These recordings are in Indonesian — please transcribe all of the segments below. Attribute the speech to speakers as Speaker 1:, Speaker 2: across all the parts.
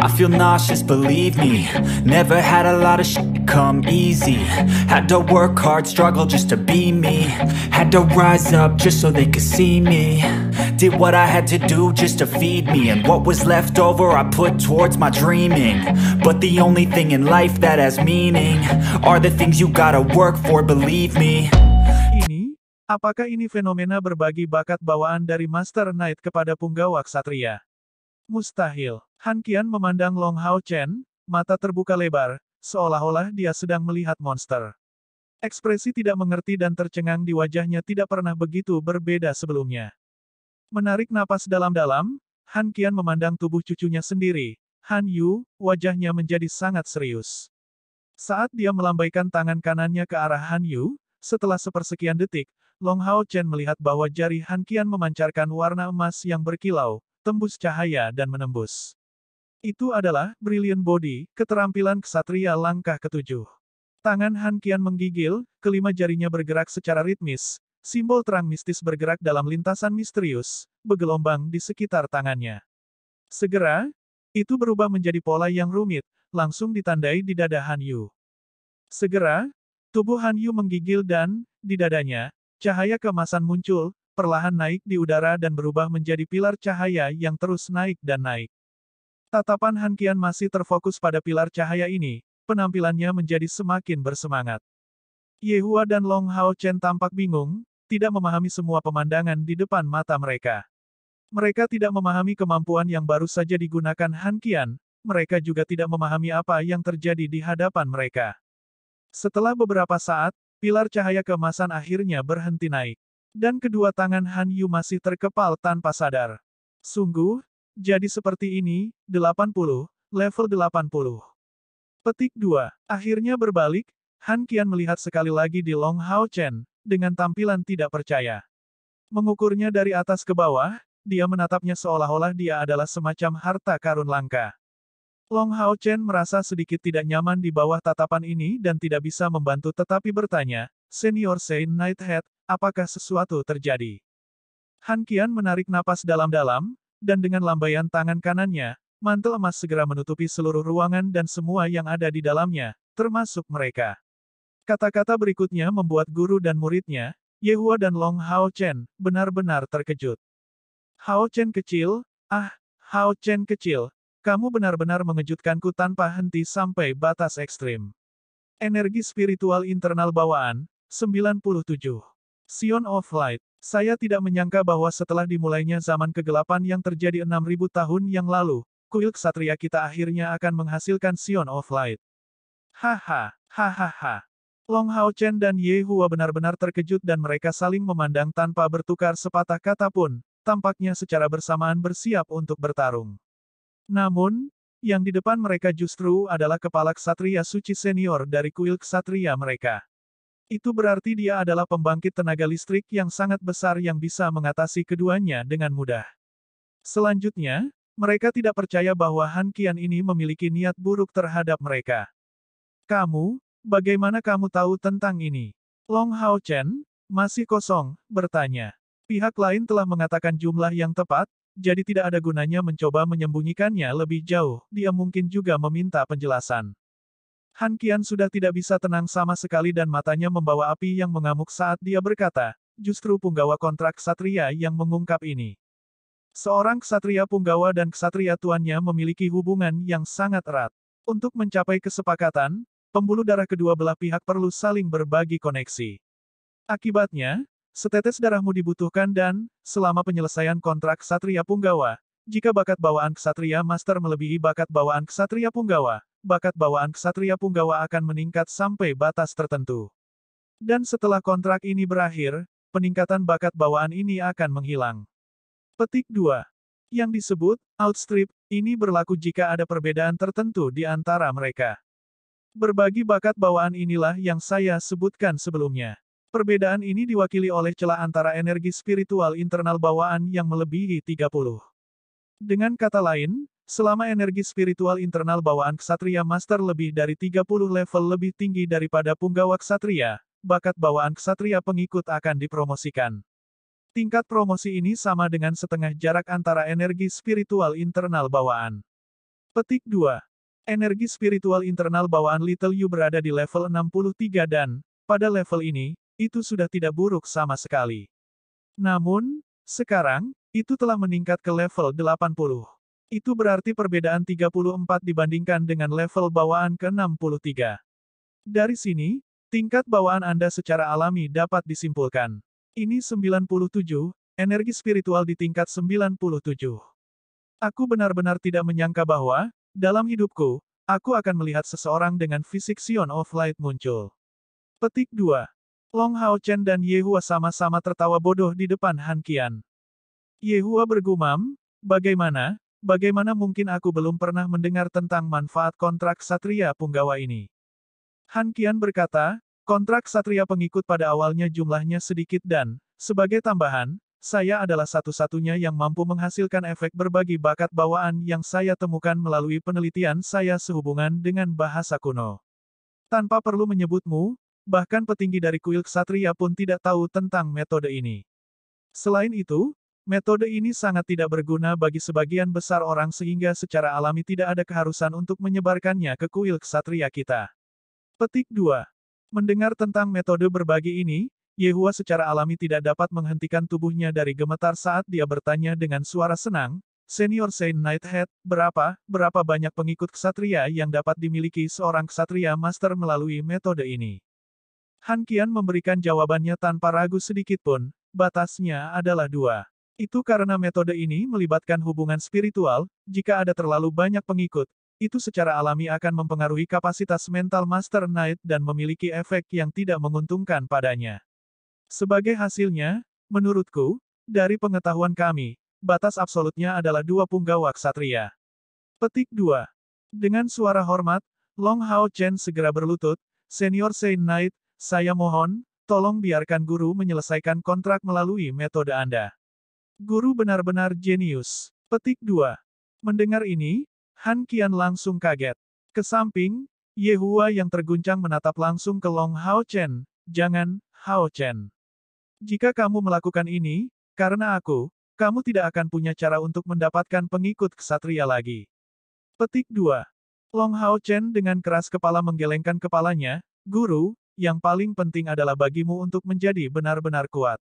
Speaker 1: I feel nauseous, believe me. Never had a lot of shit come easy. Had to work hard, struggle just to be me. Had to rise up just so they could see me. Did what I had to do just to feed me. And what was left over I put towards my dreaming. But the only thing in life that has meaning are the things you gotta work for, believe me.
Speaker 2: Apakah ini fenomena berbagi bakat bawaan dari Master Knight kepada punggawa ksatria? Mustahil. Han Qian memandang Long Hao Chen, mata terbuka lebar, seolah-olah dia sedang melihat monster. Ekspresi tidak mengerti dan tercengang di wajahnya tidak pernah begitu berbeda sebelumnya. Menarik napas dalam-dalam, Han Qian memandang tubuh cucunya sendiri, Han Yu, wajahnya menjadi sangat serius. Saat dia melambaikan tangan kanannya ke arah Han Yu, setelah sepersekian detik, Long Hao Chen melihat bahwa jari Han Qian memancarkan warna emas yang berkilau, tembus cahaya dan menembus. Itu adalah Brilliant Body, keterampilan ksatria langkah ketujuh. Tangan Han Qian menggigil, kelima jarinya bergerak secara ritmis, simbol terang mistis bergerak dalam lintasan misterius, bergelombang di sekitar tangannya. Segera, itu berubah menjadi pola yang rumit, langsung ditandai di dada Han Yu. Segera, tubuh Han Yu menggigil dan, di dadanya, cahaya keemasan muncul, perlahan naik di udara dan berubah menjadi pilar cahaya yang terus naik dan naik. Tatapan Han Qian masih terfokus pada pilar cahaya ini, penampilannya menjadi semakin bersemangat. Ye Hua dan Long Hao Chen tampak bingung, tidak memahami semua pemandangan di depan mata mereka. Mereka tidak memahami kemampuan yang baru saja digunakan Han Qian, mereka juga tidak memahami apa yang terjadi di hadapan mereka. Setelah beberapa saat, pilar cahaya keemasan akhirnya berhenti naik. Dan kedua tangan Han Yu masih terkepal tanpa sadar. Sungguh, jadi seperti ini, 80, level 80. Petik 2. Akhirnya berbalik, Han Qian melihat sekali lagi di Long Hao Chen, dengan tampilan tidak percaya. Mengukurnya dari atas ke bawah, dia menatapnya seolah-olah dia adalah semacam harta karun langka. Long Hao Chen merasa sedikit tidak nyaman di bawah tatapan ini dan tidak bisa membantu tetapi bertanya, Senior Saint Nighthead, apakah sesuatu terjadi? Han Qian menarik napas dalam-dalam, dan dengan lambaian tangan kanannya, mantel emas segera menutupi seluruh ruangan dan semua yang ada di dalamnya, termasuk mereka. Kata-kata berikutnya membuat guru dan muridnya, Ye Hua dan Long Hao Chen, benar-benar terkejut. Hao Chen kecil, Hao Chen kecil, kamu benar-benar mengejutkanku tanpa henti sampai batas ekstrim. Energi spiritual internal bawaan, 97. Sion of Light. Saya tidak menyangka bahwa setelah dimulainya zaman kegelapan yang terjadi 6000 tahun yang lalu, kuil ksatria kita akhirnya akan menghasilkan Sion of Light. Hahaha. Long Hao Chen dan Ye Hua benar-benar terkejut dan mereka saling memandang tanpa bertukar sepatah kata pun, tampaknya secara bersamaan bersiap untuk bertarung. Namun, yang di depan mereka justru adalah kepala ksatria suci senior dari kuil ksatria mereka. Itu berarti dia adalah pembangkit tenaga listrik yang sangat besar yang bisa mengatasi keduanya dengan mudah. Selanjutnya, mereka tidak percaya bahwa Han Qian ini memiliki niat buruk terhadap mereka. Kamu, bagaimana kamu tahu tentang ini? Long Hao Chen, masih kosong, bertanya. Pihak lain telah mengatakan jumlah yang tepat, jadi tidak ada gunanya mencoba menyembunyikannya lebih jauh, dia mungkin juga meminta penjelasan. Han Qian sudah tidak bisa tenang sama sekali dan matanya membawa api yang mengamuk saat dia berkata, justru punggawa kontrak ksatria yang mengungkap ini. Seorang ksatria punggawa dan ksatria tuannya memiliki hubungan yang sangat erat. Untuk mencapai kesepakatan, pembuluh darah kedua belah pihak perlu saling berbagi koneksi. Akibatnya, setetes darahmu dibutuhkan dan, selama penyelesaian kontrak ksatria punggawa, jika bakat bawaan ksatria master melebihi bakat bawaan ksatria punggawa, bakat bawaan ksatria punggawa akan meningkat sampai batas tertentu. Dan setelah kontrak ini berakhir, peningkatan bakat bawaan ini akan menghilang. Petik 2. Yang disebut, outstrip, ini berlaku jika ada perbedaan tertentu di antara mereka. Berbagi bakat bawaan inilah yang saya sebutkan sebelumnya. Perbedaan ini diwakili oleh celah antara energi spiritual internal bawaan yang melebihi 30. Dengan kata lain, selama energi spiritual internal bawaan ksatria master lebih dari 30 level lebih tinggi daripada punggawa ksatria, bakat bawaan ksatria pengikut akan dipromosikan. Tingkat promosi ini sama dengan setengah jarak antara energi spiritual internal bawaan. Petik 2. Energi spiritual internal bawaan Little You berada di level 63 dan, pada level ini, itu sudah tidak buruk sama sekali. Namun, sekarang, itu telah meningkat ke level 80. Itu berarti perbedaan 34 dibandingkan dengan level bawaan ke-63. Dari sini, tingkat bawaan Anda secara alami dapat disimpulkan. Ini 97, energi spiritual di tingkat 97. Aku benar-benar tidak menyangka bahwa, dalam hidupku, aku akan melihat seseorang dengan fisik Sion of Light muncul. Petik 2. Long Hao Chen dan Yehua sama-sama tertawa bodoh di depan Han Qian. Yehua bergumam, bagaimana mungkin aku belum pernah mendengar tentang manfaat kontrak Ksatria Punggawa ini? Han Qian berkata, kontrak Ksatria pengikut pada awalnya jumlahnya sedikit dan, sebagai tambahan, saya adalah satu-satunya yang mampu menghasilkan efek berbagi bakat bawaan yang saya temukan melalui penelitian saya sehubungan dengan bahasa kuno. Tanpa perlu menyebutmu, bahkan petinggi dari kuil Ksatria pun tidak tahu tentang metode ini. Selain itu, metode ini sangat tidak berguna bagi sebagian besar orang sehingga secara alami tidak ada keharusan untuk menyebarkannya ke kuil Ksatria kita. Petik 2. Mendengar tentang metode berbagi ini, Yehua secara alami tidak dapat menghentikan tubuhnya dari gemetar saat dia bertanya dengan suara senang, Senior Saint Nighthead, berapa banyak pengikut ksatria yang dapat dimiliki seorang ksatria master melalui metode ini? Han Qian memberikan jawabannya tanpa ragu sedikitpun, batasnya adalah 2. Itu karena metode ini melibatkan hubungan spiritual, jika ada terlalu banyak pengikut, itu secara alami akan mempengaruhi kapasitas mental Master Knight dan memiliki efek yang tidak menguntungkan padanya. Sebagai hasilnya, menurutku, dari pengetahuan kami, batas absolutnya adalah 2 punggawa ksatria. Petik 2. Dengan suara hormat, Long Hao Chen segera berlutut, Senior Saint Knight, saya mohon, tolong biarkan guru menyelesaikan kontrak melalui metode Anda. Guru benar-benar jenius. Petik 2. Mendengar ini, Han Qian langsung kaget. Ke samping, Yehua yang terguncang menatap langsung ke Long Hao Chen. Jangan, Hao Chen. Jika kamu melakukan ini, karena aku, kamu tidak akan punya cara untuk mendapatkan pengikut ksatria lagi. Petik 2. Long Hao Chen dengan keras kepala menggelengkan kepalanya, Guru, yang paling penting adalah bagimu untuk menjadi benar-benar kuat.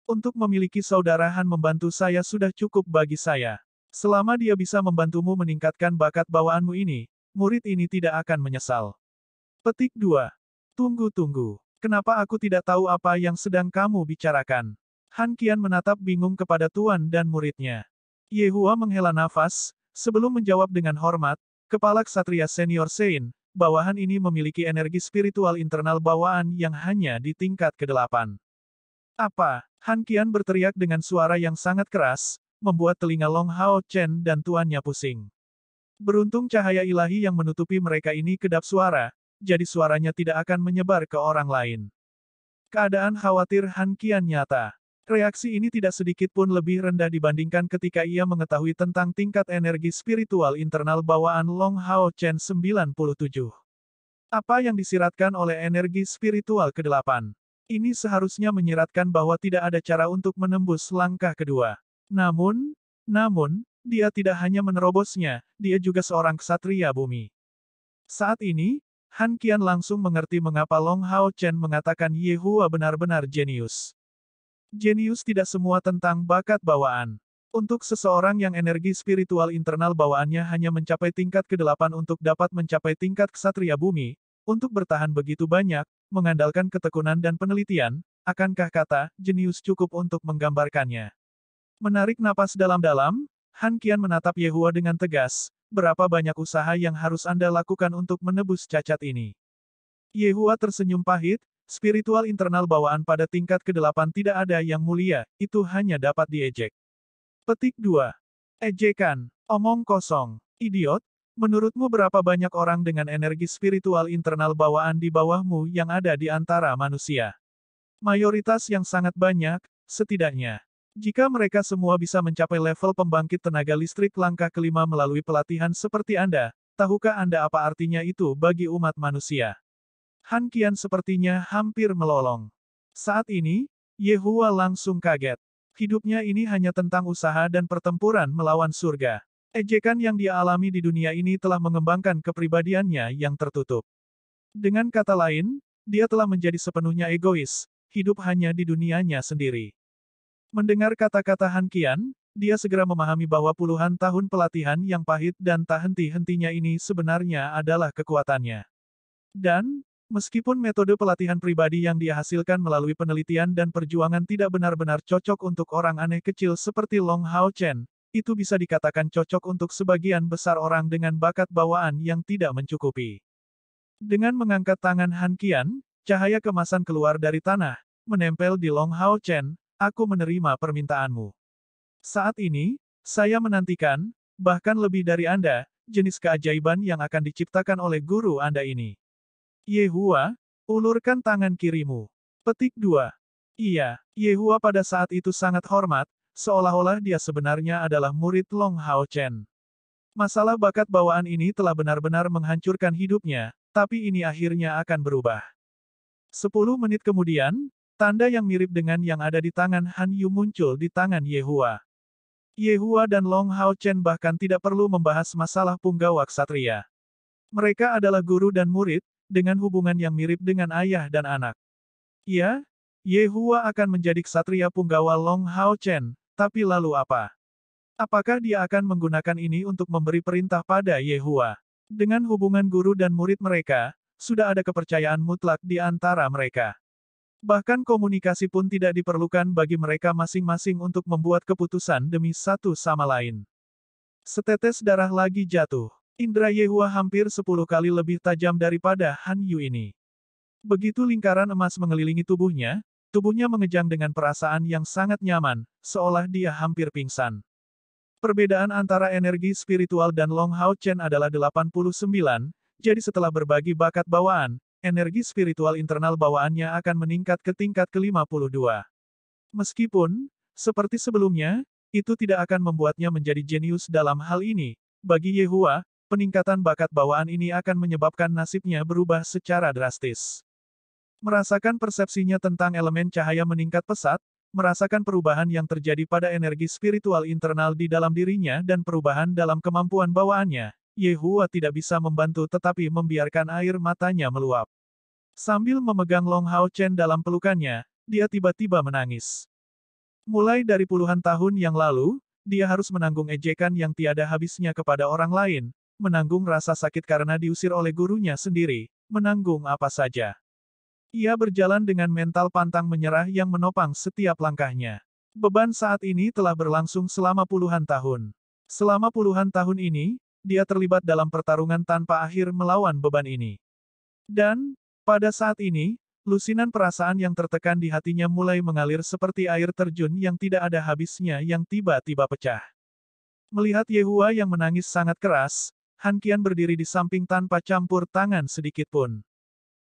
Speaker 2: Untuk memiliki saudara Han membantu saya sudah cukup bagi saya. Selama dia bisa membantumu meningkatkan bakat bawaanmu ini, murid ini tidak akan menyesal. Petik 2. Tunggu. Kenapa aku tidak tahu apa yang sedang kamu bicarakan? Han Qian menatap bingung kepada tuan dan muridnya. Yehua menghela nafas, sebelum menjawab dengan hormat, kepala ksatria senior Sein, bawahan ini memiliki energi spiritual internal bawaan yang hanya di tingkat ke-8. Apa? Han Qian berteriak dengan suara yang sangat keras, membuat telinga Long Hao Chen dan tuannya pusing. Beruntung cahaya ilahi yang menutupi mereka ini kedap suara, jadi suaranya tidak akan menyebar ke orang lain. Keadaan khawatir Han Qian nyata. Reaksi ini tidak sedikit pun lebih rendah dibandingkan ketika ia mengetahui tentang tingkat energi spiritual internal bawaan Long Hao Chen 97. Apa yang disiratkan oleh energi spiritual ke-8? Ini seharusnya menyiratkan bahwa tidak ada cara untuk menembus langkah kedua. Namun, dia tidak hanya menerobosnya, dia juga seorang ksatria bumi. Saat ini, Han Qian langsung mengerti mengapa Long Hao Chen mengatakan Yehua benar-benar jenius. Jenius tidak semua tentang bakat bawaan. Untuk seseorang yang energi spiritual internal bawaannya hanya mencapai tingkat ke-8 untuk dapat mencapai tingkat ksatria bumi, untuk bertahan begitu banyak, mengandalkan ketekunan dan penelitian, akankah kata jenius cukup untuk menggambarkannya? Menarik napas dalam-dalam, Han Qian menatap Yehua dengan tegas, berapa banyak usaha yang harus Anda lakukan untuk menebus cacat ini? Yehua tersenyum pahit, spiritual internal bawaan pada tingkat ke-8 tidak ada yang mulia, itu hanya dapat diejek. Petik 2. Ejekan, omong kosong, idiot, menurutmu berapa banyak orang dengan energi spiritual internal bawaan di bawahmu yang ada di antara manusia? Mayoritas yang sangat banyak, setidaknya. Jika mereka semua bisa mencapai level pembangkit tenaga listrik langkah kelima melalui pelatihan seperti Anda, tahukah Anda apa artinya itu bagi umat manusia? Han Qian sepertinya hampir melolong. Saat ini, Yehua langsung kaget. Hidupnya ini hanya tentang usaha dan pertempuran melawan surga. Ejekan yang dia alami di dunia ini telah mengembangkan kepribadiannya yang tertutup. Dengan kata lain, dia telah menjadi sepenuhnya egois, hidup hanya di dunianya sendiri. Mendengar kata-kata Han Qian, dia segera memahami bahwa puluhan tahun pelatihan yang pahit dan tak henti-hentinya ini sebenarnya adalah kekuatannya. Dan, meskipun metode pelatihan pribadi yang dia hasilkan melalui penelitian dan perjuangan tidak benar-benar cocok untuk orang aneh kecil seperti Long Hao Chen, itu bisa dikatakan cocok untuk sebagian besar orang dengan bakat bawaan yang tidak mencukupi. Dengan mengangkat tangan Han Qian, cahaya kemasan keluar dari tanah, menempel di Long Hao Chen, aku menerima permintaanmu. Saat ini, saya menantikan, bahkan lebih dari Anda, jenis keajaiban yang akan diciptakan oleh guru Anda ini. Yehua, ulurkan tangan kirimu. Petik 2. Iya, Yehua pada saat itu sangat hormat, seolah-olah dia sebenarnya adalah murid Long Hao Chen. Masalah bakat bawaan ini telah benar-benar menghancurkan hidupnya, tapi ini akhirnya akan berubah. 10 menit kemudian, tanda yang mirip dengan yang ada di tangan Han Yu muncul di tangan Yehua. Yehua dan Long Hao Chen bahkan tidak perlu membahas masalah punggawa ksatria. Mereka adalah guru dan murid, dengan hubungan yang mirip dengan ayah dan anak. Ya, Yehua akan menjadi ksatria punggawa Long Hao Chen, tapi lalu apa? Apakah dia akan menggunakan ini untuk memberi perintah pada Yehua? Dengan hubungan guru dan murid mereka, sudah ada kepercayaan mutlak di antara mereka. Bahkan komunikasi pun tidak diperlukan bagi mereka masing-masing untuk membuat keputusan demi satu sama lain. Setetes darah lagi jatuh. Indra Yehua hampir 10 kali lebih tajam daripada Han Yu ini. Begitu lingkaran emas mengelilingi tubuhnya mengejang dengan perasaan yang sangat nyaman, seolah dia hampir pingsan. Perbedaan antara energi spiritual dan Long Hao Chen adalah 89, jadi setelah berbagi bakat bawaan, energi spiritual internal bawaannya akan meningkat ke tingkat ke-52. Meskipun, seperti sebelumnya, itu tidak akan membuatnya menjadi jenius dalam hal ini. Bagi Yehua, peningkatan bakat bawaan ini akan menyebabkan nasibnya berubah secara drastis. Merasakan persepsinya tentang elemen cahaya meningkat pesat, merasakan perubahan yang terjadi pada energi spiritual internal di dalam dirinya dan perubahan dalam kemampuan bawaannya, Yehua tidak bisa membantu tetapi membiarkan air matanya meluap. Sambil memegang Long Hao Chen dalam pelukannya, dia tiba-tiba menangis. Mulai dari puluhan tahun yang lalu, dia harus menanggung ejekan yang tiada habisnya kepada orang lain, menanggung rasa sakit karena diusir oleh gurunya sendiri, menanggung apa saja. Ia berjalan dengan mental pantang menyerah yang menopang setiap langkahnya. Beban saat ini telah berlangsung selama puluhan tahun. Selama puluhan tahun ini, dia terlibat dalam pertarungan tanpa akhir melawan beban ini. Dan, pada saat ini, lusinan perasaan yang tertekan di hatinya mulai mengalir seperti air terjun yang tidak ada habisnya yang tiba-tiba pecah. Melihat Yehua yang menangis sangat keras, Han Qian berdiri di samping tanpa campur tangan sedikitpun.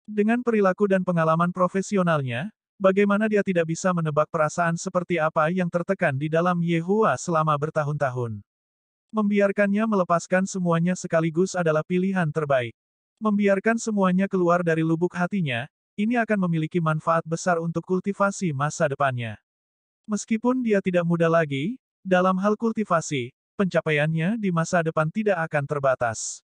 Speaker 2: Dengan perilaku dan pengalaman profesionalnya, bagaimana dia tidak bisa menebak perasaan seperti apa yang tertekan di dalam Yehua selama bertahun-tahun. Membiarkannya melepaskan semuanya sekaligus adalah pilihan terbaik. Membiarkan semuanya keluar dari lubuk hatinya, ini akan memiliki manfaat besar untuk kultivasi masa depannya. Meskipun dia tidak muda lagi, dalam hal kultivasi, pencapaiannya di masa depan tidak akan terbatas.